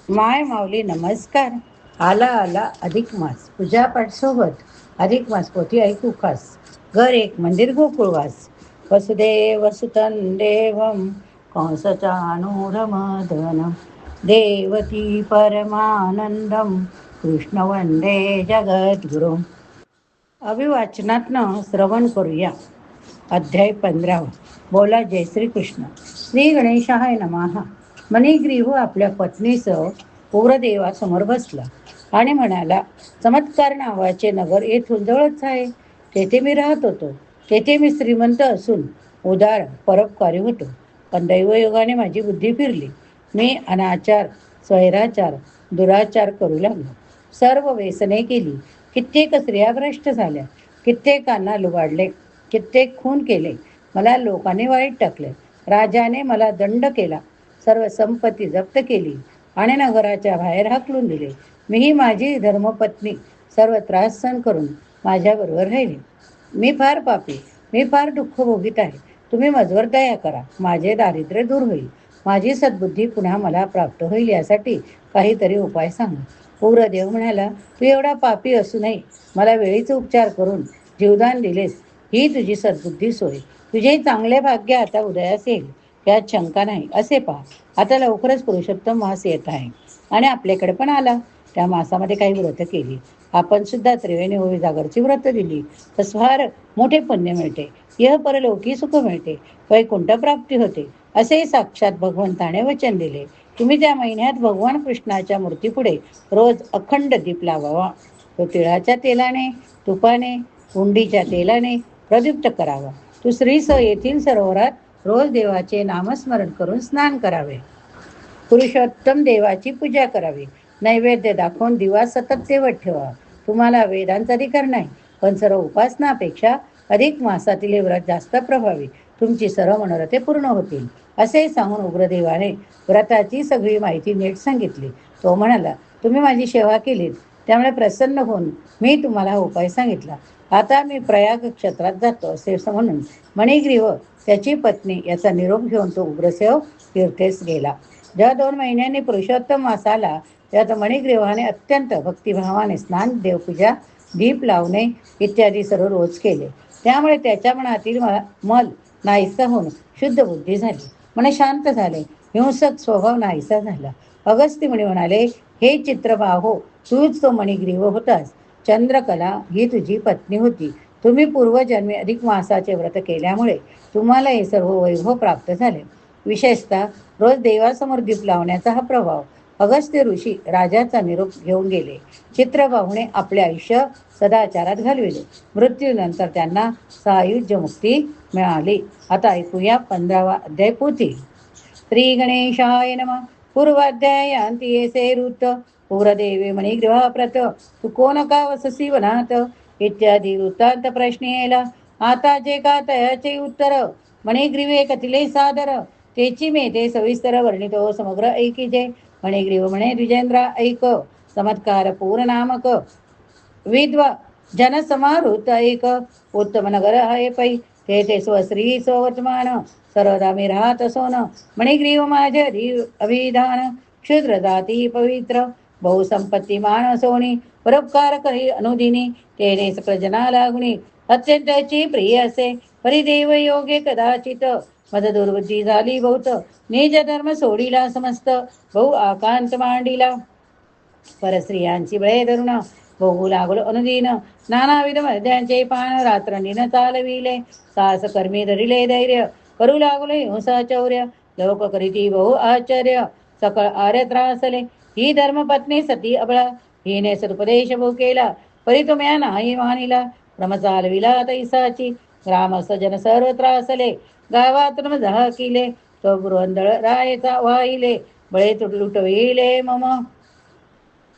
माय माऊली नमस्कार. आला आला अधिक मास, पूजापाठ सोबत अधिक मास पोथी ऐकू खास. घर एक मंदिर गोकुळवास, वसुदेव वसुतन देवम कंसचानूरमर्दन देवकी परमानंदम कृष्ण वंदे जगद्गुरु. अभिवाचनातनं श्रवण करूया. अध्याय 15. बोला जय श्री कृष्ण. श्री गणेशाय नमः. मणिग्रीव आपल्या पत्नीसह उग्रदेवासमोर बसला आणि म्हणाला, चमत्कार नावाचे नगर येथून जवळच आहे. तेथे मी राहत होतो. तेथे मी श्रीमंत असून उदार परोपकारी होतो. पण दैवयोगाने माझी बुद्धी फिरली. मी अनाचार, स्वैराचार, दुराचार करू लागलो. सर्व व्यसने केली. कित्येक स्त्रिया भ्रष्ट झाल्या. कित्येकांना लुबाडले. कित्येक खून केले. मला लोकांनी वाईट टाकले. राजाने मला दंड केला. सर्व संपत्ती जप्त केली आणि नगराच्या बाहेर हाकलून दिले. मीही माझी धर्मपत्नी सर्व त्रास सहन करून माझ्याबरोबर राहिली. मी फार पापी, मी फार दुःख भोगीत आहे. तुम्ही मजवर दया करा. माझे दारिद्र्य दूर होईल. माझी सद्बुद्धी पुन्हा मला प्राप्त होईल यासाठी काहीतरी उपाय सांगा. उग्रदेव म्हणाला, तू एवढा पापी असूनही मला वेळीच उपचार करून जीवदान दिलेस, ही तुझी सद्बुद्धी सोय. तुझे चांगले भाग्य आता उदयास येईल, यात शंका नाही. असे पहा, आता लवकरच पुरुषोत्तम मास येत आहे आणि आपल्याकडे पण आला. त्या मासामध्ये काही व्रत केली. आपण सुद्धा त्रिवेणी होळी जागरची व्रत दिली तर फार मोठे पुण्य मिळते. यह परलौकी सुख मिळते, वैकुंठ प्राप्ती होते, असे साक्षात भगवंताने वचन दिले. तुम्ही त्या महिन्यात भगवान कृष्णाच्या मूर्तीपुढे रोज अखंड दीप लावावा. तो तिळाच्या तेलाने, तुपाने, हुंडीच्या तेलाने प्रदीप्त करावा. तू श्रीस येथील सरोवरात रोज देवाचे नामस्मरण करून स्नान करावे. पुरुषोत्तम देवाची पूजा करावी. नैवेद्य दाखवून दिवा सतत तेवत ठेवा. तुम्हाला वेदांचा अधिकार नाही, पण सर्व उपासनापेक्षा अधिक मासातील हे व्रत जास्त प्रभावी. तुमची सर्व मनोरथे पूर्ण होतील. असे सांगून उग्रदेवाने व्रताची सगळी माहिती नीट सांगितली. तो म्हणाला, तुम्ही माझी सेवा केलीत, त्यामुळे प्रसन्न होऊन मी तुम्हाला उपाय सांगितला. आता मी प्रयाग क्षेत्रात जातो. असे म्हणून मणिग्रीव त्याची पत्नी याचा निरोप घेऊन तो उग्रसेव तीर्थेस गेला. जेव्हा 2 महिन्यांनी पुरुषोत्तम मास आला, तेव्हा मणिग्रीवाने अत्यंत भक्तिभावाने स्नान, देवपूजा, दीप लावणे इत्यादी सर्व रोज केले. त्यामुळे त्याच्या मनातील मल नाहीसा होऊन शुद्ध बुद्धी झाली. मन शांत झाले. हिंसक स्वभाव नाहीसा झाला. अगस्त्य मुनी म्हणाले, हे चित्रबाहो, तूच तो मणिग्रीव होतास. चंद्रकला ही तुझी पत्नी होती. तुम्ही पूर्वजन्मी अधिक मासाचे व्रत केल्यामुळे तुम्हाला हे सर्व वैभव प्राप्त झाले. विशेषतः रोज देवासमोर दीप लावण्याचा हा प्रभाव. अगस्त्य ऋषी राजाचा निरोप घेऊन गेले. चित्रबाहूने आपले आयुष्य सदाचारात घालविले. मृत्यूनंतर त्यांना सायुज्य मुक्ती मिळाली. आता ऐकूया 15वा अध्याय पोथी. श्री गणेशाय नमः. पूर्वाध्यायांती येसे वृत्त, पूर्वदेवे मणिग्रह प्रत, तू कोण का वससी वनात, इत्यादी वृत्तांत प्रश्न येला. आता जे का तयाचे उत्तर, मणिग्रीवे कथिले सादर, तेची मे ते सविस्तर वर्णितो समग्र ऐकी जे. मणिग्रीव म्हणे, द्विजेंद्रा ऐक, चमत्कार पूर्ण नामक विद्व जनसमाहृत ऐक. उत्तम नगर आहे पै, ते स्वश्री स्ववर्तमान, सर्वदा मी राहत सोन. मणिग्रीव माझे अभिधान, क्षुद्र जाती पवित्र, बहुसंपत्ती मान सोनी, परोपकार करी अनुदिनी, तेने सकळ जना लागुनी, अत्यंतची प्रिय असे. परिदेव योगे कदाचित, मद दुर्बुद्धी झाली बहुत, निज धर्म सोडिला समस्त, बहु आकांत मांडिला. परस्त्रियांची बळे धरुण, भोगू लागलो अनुदिन, नानाविध मद्यांचे पान, रात्रंदिन चालविले, सास कर्मी धरिले धैर्य, करू लागलो हिंसाचौर्य, लोक करीती बहु आश्चर्य, सकळ आर्य त्रासले. ही धर्मपत्नी सती अबळा, हिने सदुपदेश भो केला, परी तुम्या नाही मानिला. भ्रम चालविला तैसाची, ग्रामस्थ जन सर्व त्रासले, गावातून झाकिले, तो पुरंदळ रायचा वाहिले, बळे लुटविले मम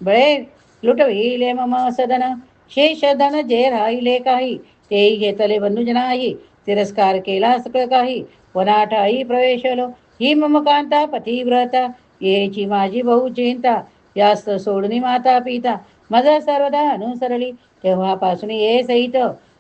बळे लुटविले मम सदन. शेष धन जे राहिले काही, तेही घेतले बंधुज नाही, तिरस्कार केला सकळ काही, वनाठाई प्रवेशलो, ही मम कांता पतिव्रता, येची माझी बहु चिंता, यास्त सोडणी माता पिता, माझा सर्वदा अनुसरली, तेव्हापासून ये सहित,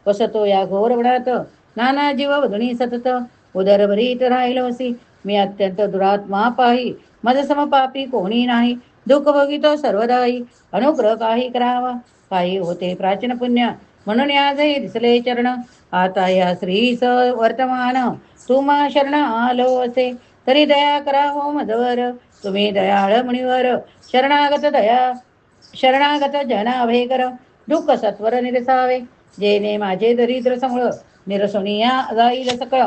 वसतो या घोर वनात, नाना जीव वधुनी सतत, उदर भरीत राहिलोसी, मी अत्यंत दुरात्मा पाही, मज समपापी कोणी नाही. दुःख भोगितो सर्वदाई, अनुग्रह काही करावा. काही होते प्राचीन पुण्य, म्हणून आजही दिसले चरण. आता या श्रीस वर्तमान, तुम्हा शरण आलो असे. तरी दया करा हो मजवर, तुम्ही दयाळ मुनिवर. शरणागत जना अभय कर, दुःख सत्वर निरसावे. जेने माझे दरिद्र समूळ, निरसुनिया जाईल सकळ.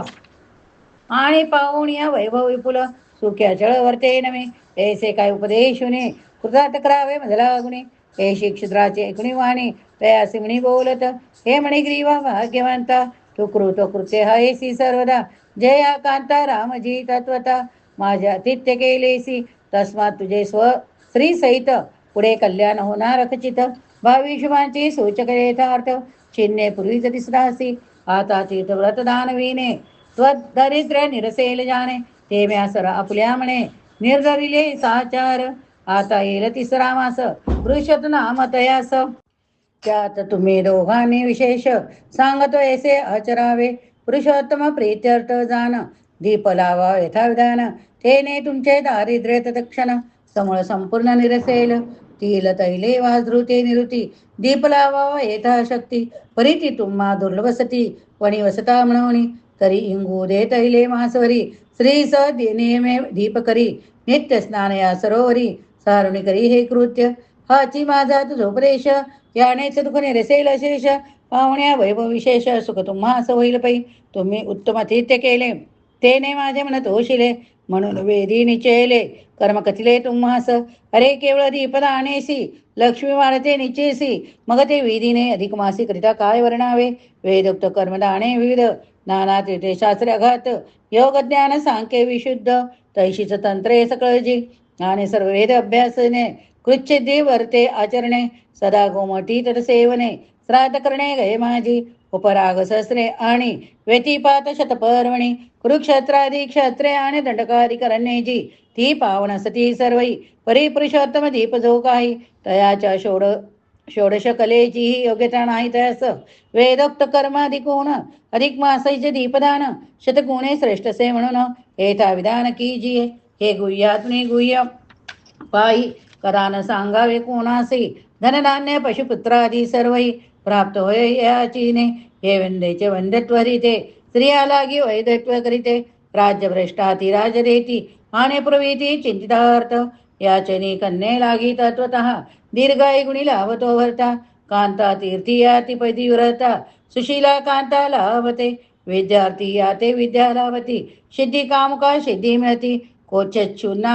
आणि पाहुणिया वैभव विपुल, सुख्याचळ वर्ते नमे. ऐसे काय उपदेशुने, कृतात करावे मजला गुणे. हे क्षुद्राचे ऐकुणी वाणी, तयासी म्हणी बोलत. हे म्हणे ग्रीवा भाग्यवंता, तू कृत कृत्य हयसी सर्वदा. जया कांता रामजी तत्वता, माझे आतिथ्य केलेसी. तस्मात तुझे श्री सहित, पुढे कल्याण होणार खचित. भावी शुभांची सूचक यथार्थ, चिन्हे पूर्वीच दिसरासी. आता तीर्थव्रत दानवीने, त्वदरिद्र्य निरसेल जाणे. ते म्या सर आपल्या म्हणे, निर्धरिले साचार. आता येईल तिसरा मास, पुरुषोत्तम नाम तयास. त्यात तुम्ही दोघांनी विशेष, सांगतो ऐसे आचरावे. पुरुषोत्तम प्रीत्यर्थ जाण, दीप लावा यथाविधान. तेने तुमचे दारिद्र्य तत्क्षण, समूळ संपूर्ण निरसेल. तिल तैले वाजृते निरुती, दीप लावावा यथाशक्ती. परिती तुम्हा दुर्लभसती, वणी वसता म्हणून. तरी इंगू दे तैले मासवरी, श्री स नियमे दीप करी. नित्य स्नान या सरोवरी, सारुणी करी हे कृत्य. हाची माझा तुझोपदेश, यानेच दुःख निरसेल शेष. पाहुण्या वैभव विशेष, सुख तुम्हास होईल पै. तुम्ही उत्तम आतिथ्य केले, तेने माझे मन तोषिले. म्हणून वेदी निचेले, कर्म कथिले तुम्हास. अरे केवळ दीपदानेसी, लक्ष्मी वाढते निचेसी. मग ते विधीने अधिक मासी करिता काय वर्णावे. वेदोक्त कर्मदाने विविध, नाना तीर्थे शास्त्रे अघात. योग ज्ञान सांख्य विशुद्ध, तैशीच तंत्रे सकळ जी. आणि सर्व वेद अभ्यासने, कृच्छिद्धी वर्ते आचरणे. सदा गोमटी तत्सेवने, श्राद्ध करणे गये माझी. उपराग सहस्रे आणि व्यतिपात शतपर्वणी. कुरुक्षेत्रादी क्षत्रे आणि दंडकारी करण्याची, ती पावन सती सर्वई. परिपुरुषोत्तम दीप जो काही, तयाच्या षोडश कलेचीही योग्यता नाही तयास. वेदोक्त कर्माधिकोण, अधिक मासाईचे दीपदान. शतगुणे श्रेष्ठसे म्हणून, येथा विधान कीजिये. हे गुह्यात्मने गुह्य पायी, कदा न सांगावे कोणासी. धनधान्य पशुपुत्रादी सर्वही, प्राप्त होय याचीने. हे वंदेचे वंदत्व हरिते, स्त्रिया लागी वैदत्व करीते. राज्यभ्रष्टाती राज देती, आणि प्रवीती चिंतितार्थ. याचनी कन्ये लागी तत्वतः, दीर्घाई गुणी लाभतो भरता. कांता तीर्थी याती पैदिव्रता, सुशीला कांता लाभते. विद्यार्थी याते विद्या लाभती, सिद्धी कामुका सिद्धी मिळती. कोचच्छूना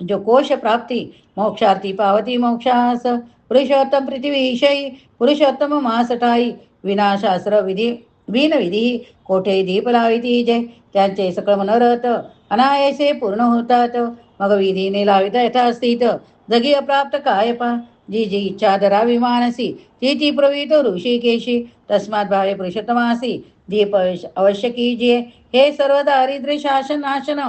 जो कोश प्राप्ती, मोक्षार्थी पावती मोक्षास. पुरुषोत्तम पृथ्वीविषयी, पुरुषोत्तम मासठाई. विनाशास्त्र विधी विधी, कोठे दीप लाविती जे. त्यांचे सकळ मनोरथ, अनायसे पूर्ण होतात. मग विधीने लाविता यथास्थित, जगी अप्राप्त काय पा. जी जी इच्छा धरावी मानसी, ती ती प्रवीत ऋषिकेशी. तस्मात भावे पुरुषोत्तमासी, दीप अवश्य कीजिये. हे सर्व दारिद्र्य शासन नाशन,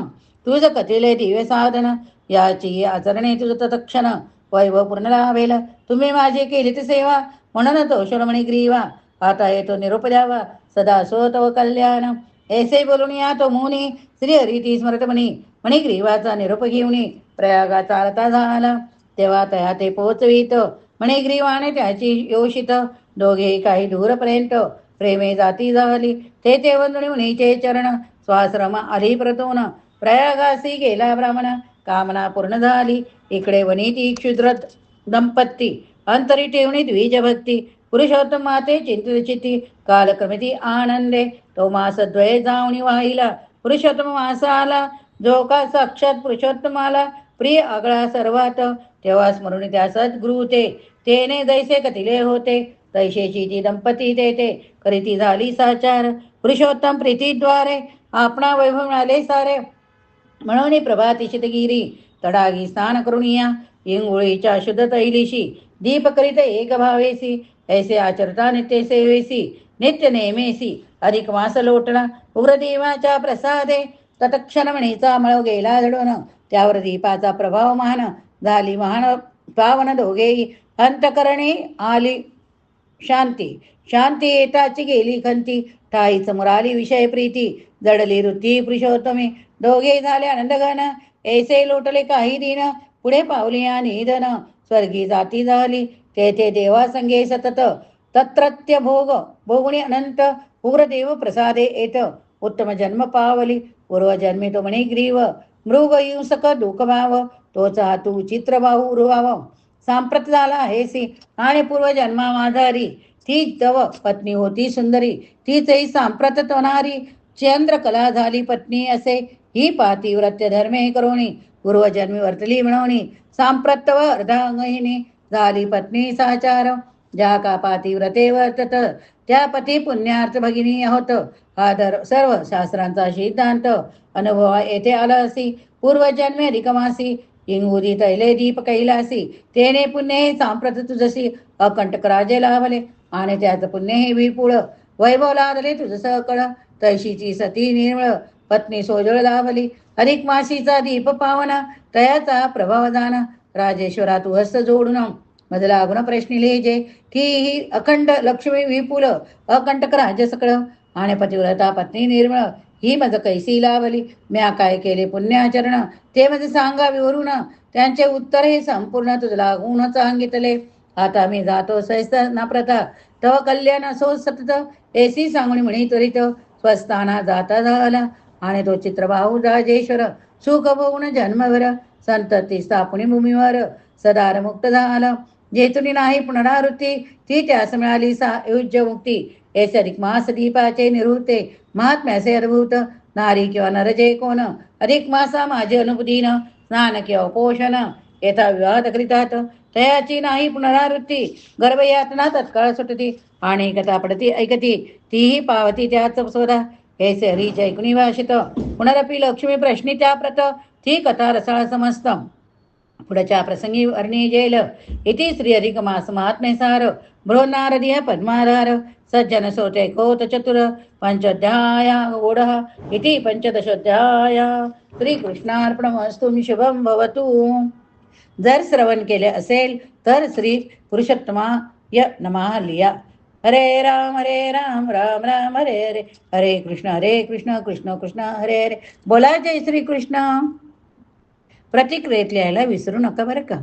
तुझ कथिले दिव्य साधन. याची आचरणे तुझ तत्क्षण, वैभव पूर्ण लाभेल. तुम्ही माझी केली ती सेवा, म्हणून तो शोरमणी ग्रीवा. आता येतो निरोप द्यावा, सदा सो तव कल्याण. ऐसे बोलून या तो मुनी, श्री हरिती स्मरत म्हणी ग्रीवाचा निरोप घेऊनी. प्रयागा चालता झाला, तेव्हा तया ते पोचवित. म्हणे ग्रीवाने त्याची योषित, दोघे काही दूरपर्यंत. प्रेमे जाती झाली, ते वंदुनी मुनीचे चरण. स्वाश्रम आली प्रतोन, प्रयागासी गेला ब्राह्मण. कामना पूर्ण झाली, इकडे वनिती क्षुद्र दंपती. अंतरी ठेवणी द्विजभक्ती, पुरुषोत्तम माते चिंतित चित्ती. कालक्रमिती आनंदे, तो मास द्वय जावणी वाहिला. पुरुषोत्तम मास आला, जो का साक्षात पुरुषोत्तमाला प्रिय आगळा सर्वात. तेव्हा स्मरून त्या सद्गुरुते, तेने दैसे कथिले होते. तैशेची ती दंपती तेथे, करीती झाली साचार. पुरुषोत्तम प्रीतीद्वारे, आपणा वैभव मिळाले सारे. म्हणून प्रभाती शितगिरी, तडागी स्नान करून या. इंगोळीच्या शुद्ध तैलीशी, दीप करीत एक भावेसी. ऐसे आचरता नित्य सेवेसी, नित्य नेमेसी. अधिक मास लोटला, उग्रदेवाच्या प्रसादे. तत्क्षण म्हणीचा मळ गेला जडून, त्यावर दीपाचा प्रभाव महान. झाली महान पावन दोघेही, अंतकरणी आली शांती शांती येताची गेली खंती, ठाई समोर आली विषय प्रीती, जडली वृत्ती पुरुषोत्तमे, दोघे झाले आनंदघन, ऐसे लोटले काही दिन, पुढे पावली आणि निधन, स्वर्गी जाती झाली तेथे देवा संगे सतत, तत्रत्य भोग भोगुणी अनंत, उग्रदेव प्रसादे येत, उत्तम जन्म पावली पूर्वजन्मी तो मणिग्रीव, मृग हिंसक दुःखभाव, तोच हातू चित्रबाहू उर्वाव, सांप्रत झाला हेसी आणि पूर्वजन्माधारी, तीच तव पत्नी होती सुंदरी, तीचही सांप्रत तोनारी, चंद्रकला झाली पत्नी असे, ही पातिव्रत्य धर्मे करोनी, पूर्वजन्मी वर्तली म्हणूनी, सांप्रतव अर्धांगहिनी झाली पत्नी साचार, ज्या का पातिव्रते वर्तत त्या पती पुण्यार्थ भगिनी होत, हा सर्व शास्त्रांचा सिद्धांत अनुभवा येथे आला असी, पूर्वजन्मे रिकमासी इंगुरी तैले दीप कैलासी, तेने पुण्य हे सांप्रत तुझसी, अकंटक राजे लाभले आणि त्याच पुण्य हे विपुळ, वैभव लादले तुझ सकळ, तैशीची सती निर्मळ पत्नी सोजळ लाभली, अधिक माशीचा दीप पावना, तयाचा प्रभाव जाना, राजेश्वरा तू हस्त जोडून मज लागून प्रश्नी लिहिजे, की ही अखंड लक्ष्मी विपुल, अकंटक राज्य सकळ आणि पतिव्रता पत्नी निर्मळ, ही मज कैसी लावली, म्या काय केले पुण्याचरण, ते म्हणजे सांगा विवरून, त्यांचे उत्तर हे संपूर्ण तुझ लागून सांगितले, आता मी जातो सहस्त ना प्रथा, तव कल्याण असो सतत, ऐसी सांगून म्हणी त्वरित, स्वस्थाना जाता झाला आणि तो चित्रबाहू राजेश्वर, सुख भोगून जन्मभर संतती स्थापनी भूमीवर, सदार मुक्त झाला, जेथुनी नाही पुनरावृत्ती, ती त्यास मिळाली युज्य मुक्ती, ऐसे अधिक मास दीपाचे निवृत्ते, महात्म्याचे अद्भुत, नारी किंवा नर जे कोण, अधिक मासा माझे अनुभूतीन, स्नान किंवा पोषण येथा विवाद करीतात, तयाची नाही पुनरावृत्ती, गर्भयातना तत्काळ सुटती, आणि कथा पडती ऐकती, तीही पावती त्याच स्वधा, ऐसे हरीचे ऐकुनी भाषित, पुनरपी लक्ष्मी प्रश्नी त्या प्रत, ती कथा रसाळ समस्त, पुढच्या प्रसंगी वर्णी जेल, इति श्री अधिक मास महात्म्य सार, बृहन्नारदीय पद्माधार, सज्जन सोते कोत चतुर, पंचोध्याय ओढ, इति पंचदशोध्याय, श्रीकृष्णार्पणमस्तु, शुभम भवतु. जर श्रवण केले असेल तर श्री पुरुषोत्तमाय नमः लिहा. हरे राम राम राम हरे हरे, हरे कृष्ण कृष्ण कृष्ण हरे हरे. बोला जय श्री कृष्ण. प्रतिक्रियेत लिहायला विसरू नका बरं का.